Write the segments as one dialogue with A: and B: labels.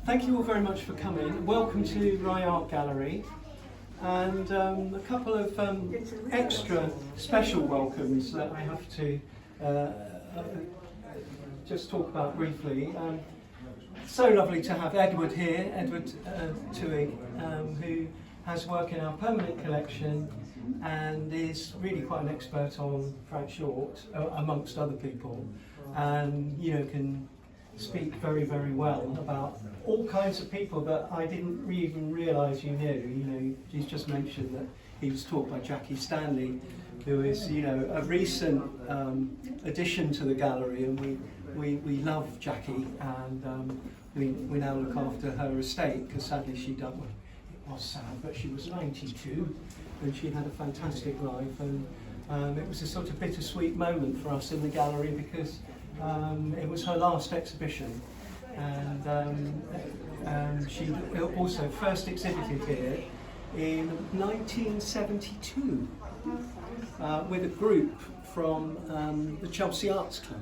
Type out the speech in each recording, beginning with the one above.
A: Thank you all very much for coming. Welcome to Rye Art Gallery, and a couple of extra special welcomes that I have to just talk about briefly. So lovely to have Edward here, Edward Twohig, who has work in our permanent collection and is really quite an expert on Frank Short, amongst other people, and can speak very, very well about all kinds of people that I didn't even realise you knew. He's just mentioned that he was taught by Jackie Stanley, who is, a recent addition to the gallery, and we love Jackie, and we now look after her estate, because sadly she died. Well, it was sad, but she was 92, and she had a fantastic life, and it was a sort of bittersweet moment for us in the gallery, because it was her last exhibition, and she also first exhibited here in 1972 with a group from the Chelsea Arts Club,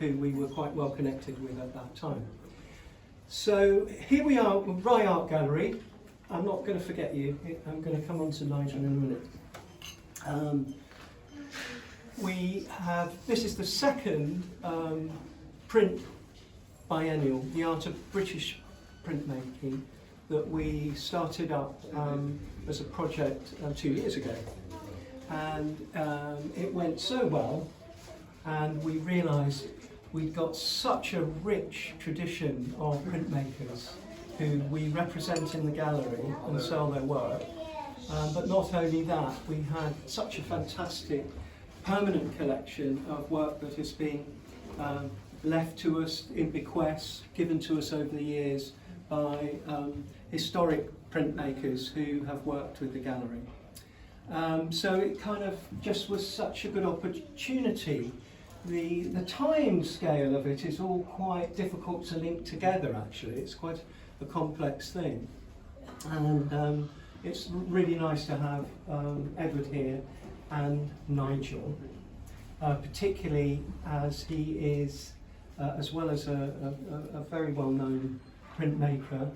A: who we were quite well connected with at that time. So here we are with Rye Art Gallery. I'm not going to forget you. I'm going to come on to Nigel in a minute. This is the second print biennial, the Art of British Printmaking, that we started up as a project 2 years ago. And it went so well, and we realised we'd got such a rich tradition of printmakers who we represent in the gallery and sell their work. But not only that, we had such a fantastic permanent collection of work that has been left to us in bequests, given to us over the years by historic printmakers who have worked with the gallery. So it kind of just was such a good opportunity. The time scale of it is all quite difficult to link together, actually. It's quite a complex thing. And it's really nice to have Edward here and Nigel, particularly as he is, as well as a very well-known printmaker,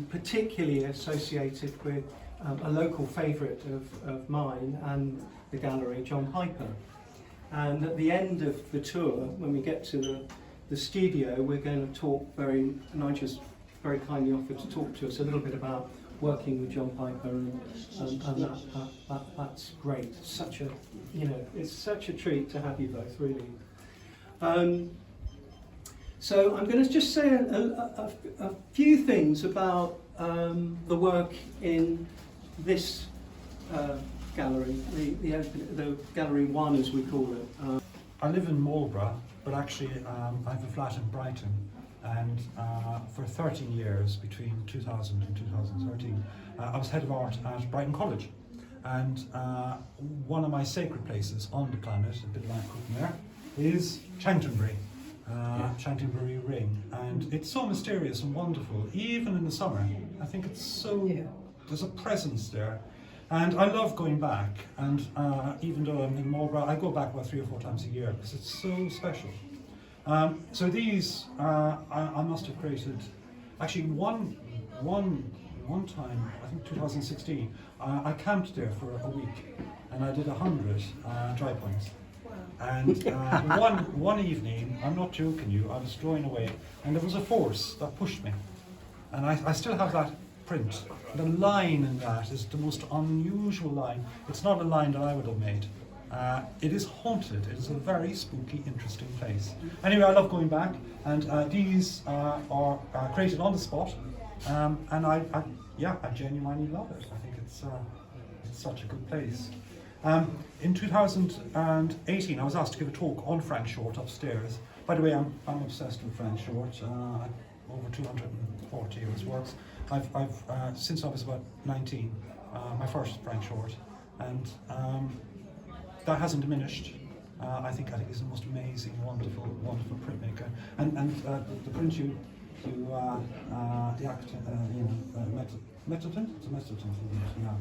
A: particularly associated with a local favourite of mine and the gallery, John Piper. And at the end of the tour, when we get to the studio, we're going to talk Nigel's very kindly offered to talk to us a little bit about working with John Piper, and that's great. It's such a treat to have you both, really. So I'm going to just say a few things about the work in this gallery, the Gallery 1 as we call it.
B: I live in Marlborough, but actually I have a flat in Brighton, and for 13 years, between 2000 and 2013, I was head of art at Brighton College. And one of my sacred places on the planet, a bit like Copenhagen, is Chanctonbury, Chanctonbury Ring. And it's so mysterious and wonderful, even in the summer. I think it's so, there's a presence there. And I love going back, and even though I'm in Marlborough, I go back about 3 or 4 times a year, because it's so special. So these, I must have created, actually one time, I think 2016, I camped there for a week, and I did 100 dry points. And one evening, I'm not joking you, I was drawing away, and there was a force that pushed me. And I still have that print. The line in that is the most unusual line. It's not a line that I would have made. It is haunted. It is a very spooky, interesting place. Anyway, I love going back, and these are created on the spot, and I genuinely love it. I think it's such a good place. In 2018, I was asked to give a talk on Frank Short upstairs. By the way, I'm obsessed with Frank Short. Over 240 of his works. I've since I was about 19, my first Frank Short, and that hasn't diminished. I think he's the most amazing, wonderful printmaker. And the print the act, Mettleton? It's a Mettleton, yeah.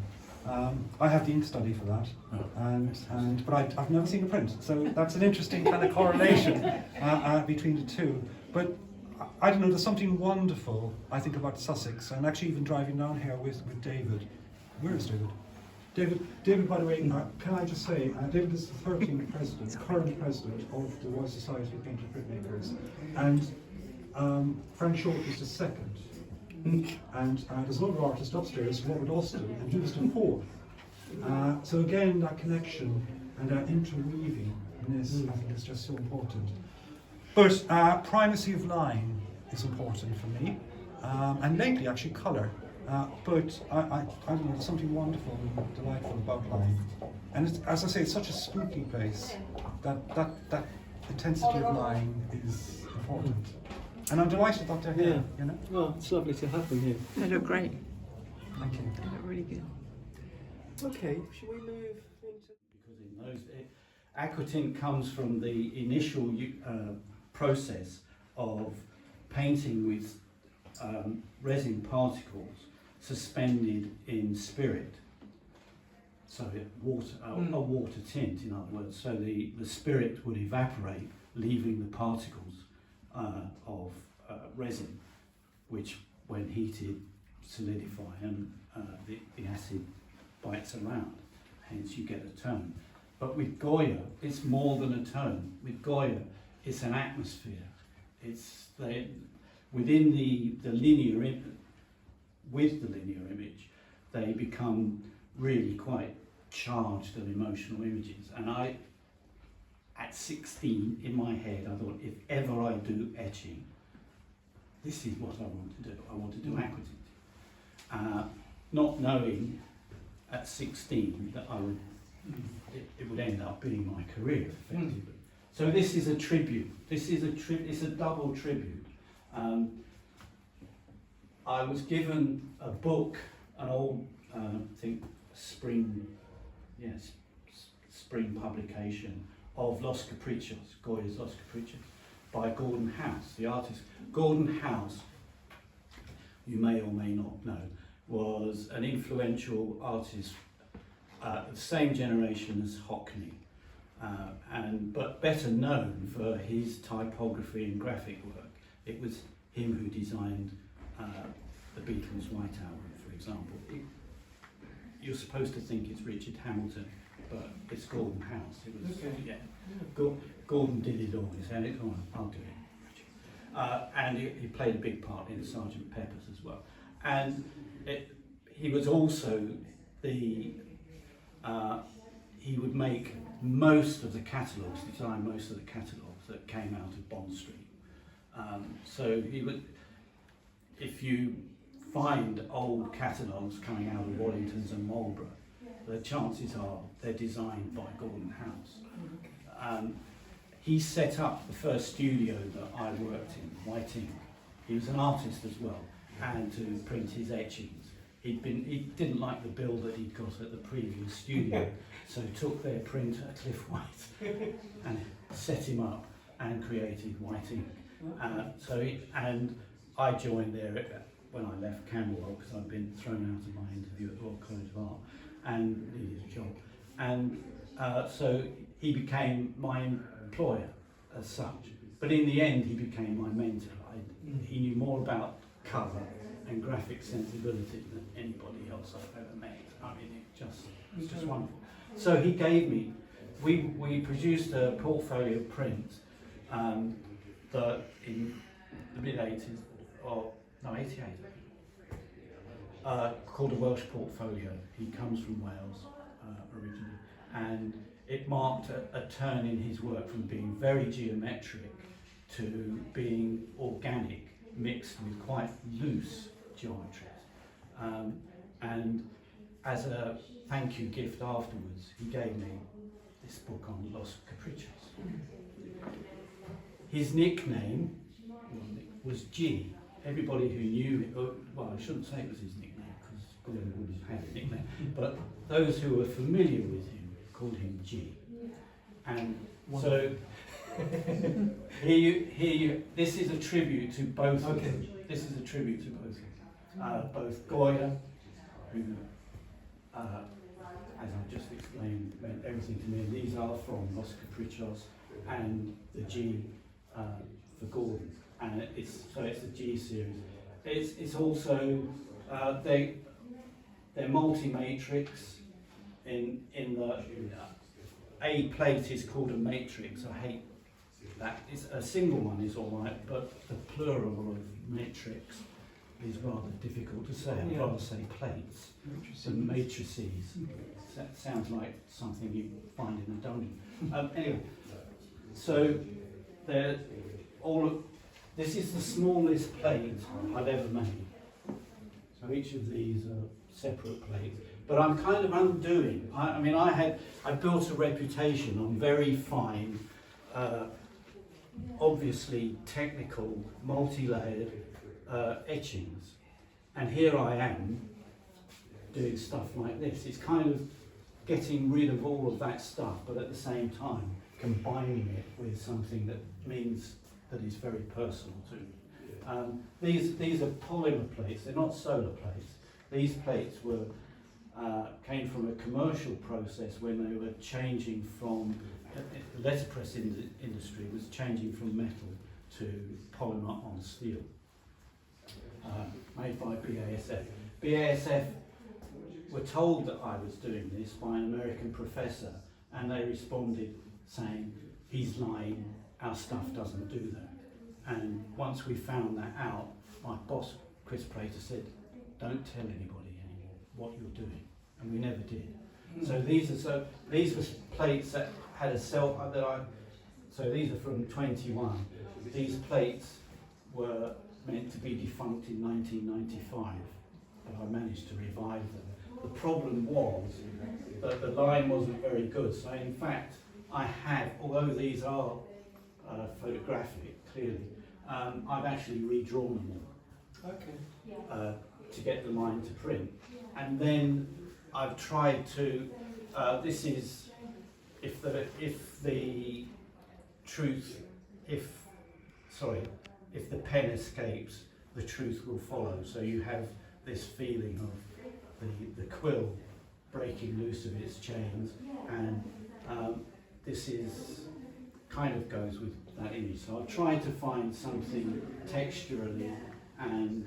B: I have the ink study for that, but I've never seen a print, so that's an interesting kind of correlation between the two. But I don't know, there's something wonderful, I think, about Sussex, and actually even driving down here with David. Where is David? David, by the way, can I just say, David is the 13th president, current president of the Royal Society of Painter-Printmakers, and Frank Short is the second. And there's another artist upstairs, Robert Austin, and he was the fourth. So again, that connection and that interweaving in this, I think, is just so important. But primacy of line is important for me, and lately actually colour. But I don't know, there's something wonderful and delightful about line. And it's, as I say, it's such a spooky place that intensity of line is important. And I'm delighted that they're here, you know?
A: Well, it's lovely to have them here.
C: They look great.
B: Thank you.
C: They look really good.
A: Okay, shall we move into...
D: Because in those, aquatint comes from the initial process of painting with resin particles suspended in spirit. So a water tint, in other words. So the spirit would evaporate, leaving the particles of resin, which when heated solidify, and the acid bites around, hence you get a tone. But with Goya, it's more than a tone. With Goya, it's an atmosphere. It's within the linear with the linear image, they become really quite charged and emotional images. And I, at 16, in my head, I thought, if ever I do etching, this is what I want to do. I want to do aquatint. Not knowing at 16 that I would, it would end up being my career, effectively. So this is a tribute. This is it's a double tribute. I was given a book, an old, I think, spring publication of Los Caprichos, Goya's Los Caprichos, by Gordon House, the artist. Gordon House, you may or may not know, was an influential artist, the same generation as Hockney, but better known for his typography and graphic work. It was him who designed the Beatles' White Album, for example. You're supposed to think it's Richard Hamilton, but it's Gordon House. It was, Gordon did it all. He said, I'll do it. And he played a big part in Sgt. Pepper's as well. And he was also he would make most of the catalogues, design most of the catalogues that came out of Bond Street. So he would, if you find old catalogues coming out of Wallingtons and Marlborough, the chances are they're designed by Gordon House. He set up the first studio that I worked in, White Ink. He was an artist as well, and to print his etchings. He didn't like the bill that he'd got at the previous studio, so took their printer, Cliff White, and set him up and created White Ink. And I joined there when I left Camberwell, because I'd been thrown out of my interview at the Royal College of Art and needed a job. And so he became my employer as such. But in the end, he became my mentor. He knew more about colour and graphic sensibility than anybody else I've ever met. I mean, it's just wonderful. So he gave me, we produced a portfolio print that in the mid-80s, or no, 88, called a Welsh portfolio. He comes from Wales originally, and it marked a turn in his work from being very geometric to being organic, mixed with quite loose geometries. And as a thank you gift afterwards, he gave me this book on Los Caprichos. His nickname was G. Everybody who knew it, well, I shouldn't say it was his nickname, because Gordon wouldn't have had a nickname, but those who were familiar with him called him G. And so here, this is a tribute to both of them. This is a tribute to both of them. Both Goya, who, as I just explained, meant everything to me. These are from Los Caprichos, and the G for Gordon. and it's a G series. It's also they're multi-matrix. In the A plate is called a matrix. I hate that. A single one is all right, but the plural of matrix is rather difficult to say. I'd rather say plates than matrices. That sounds like something you find in a dungeon. Anyway, so this is the smallest plate I've ever made. So each of these are separate plates. But I'm kind of undoing. I built a reputation on very fine, obviously technical, multi-layered etchings. And here I am doing stuff like this. It's kind of getting rid of all of that stuff, but at the same time combining it with something that means that is very personal to me. These are polymer plates. They're not solar plates. These plates came from a commercial process when they were changing from, the letterpress industry was changing from metal to polymer on steel, made by BASF. BASF were told that I was doing this by an American professor, and they responded saying, he's lying, our stuff doesn't do that. And once we found that out, my boss, Chris Prater, said, don't tell anybody anymore what you're doing. And we never did. So these were plates that had a cell so these are from 21. These plates were meant to be defunct in 1995, but I managed to revive them. The problem was that the line wasn't very good. So in fact, although these are photographic, clearly, I've actually redrawn them all to get the line to print. And then I've tried to, this is, if the pen escapes, the truth will follow. So you have this feeling of the quill breaking loose of its chains, and this is kind of goes with that image. So I've tried to find something texturally and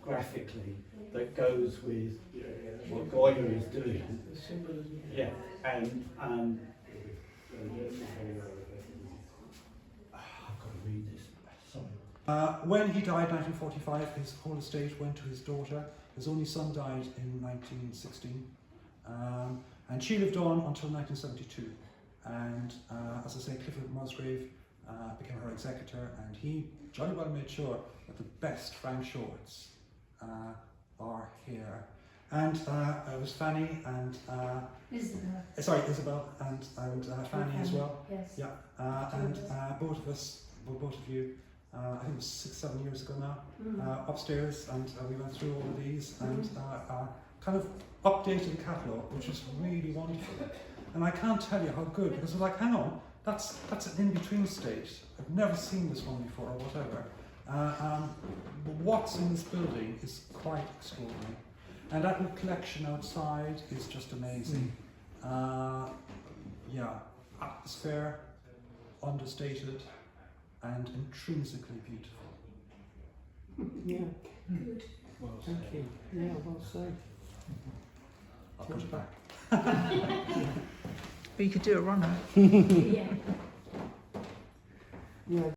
D: graphically that goes with what Goya is doing. Yeah, and I've got to read this. Sorry.
B: When he died in 1945, his whole estate went to his daughter. His only son died in 1916, and she lived on until 1972. And as I say, Clifford Musgrave became her executor, and he jolly well made sure that the best Frank shorts are here. And it was Fanny and Isabel and Fanny as well.
C: Yes.
B: Yeah, and both of you, I think it was 6-7 years ago now, upstairs, and we went through all of these and kind of updated the catalogue, which was really wonderful. And I can't tell you how good, because I was like, hang on, that's an in-between state. I've never seen this one before, or whatever. But what's in this building is quite extraordinary. And that little collection outside is just amazing. Yeah, atmosphere, understated, and intrinsically beautiful.
A: Yeah,
C: Good.
D: Well
A: thank
D: said.
A: you. Yeah, well said.
B: I'll put it back.
E: But you could do a runner.
C: Yeah.
A: Yeah.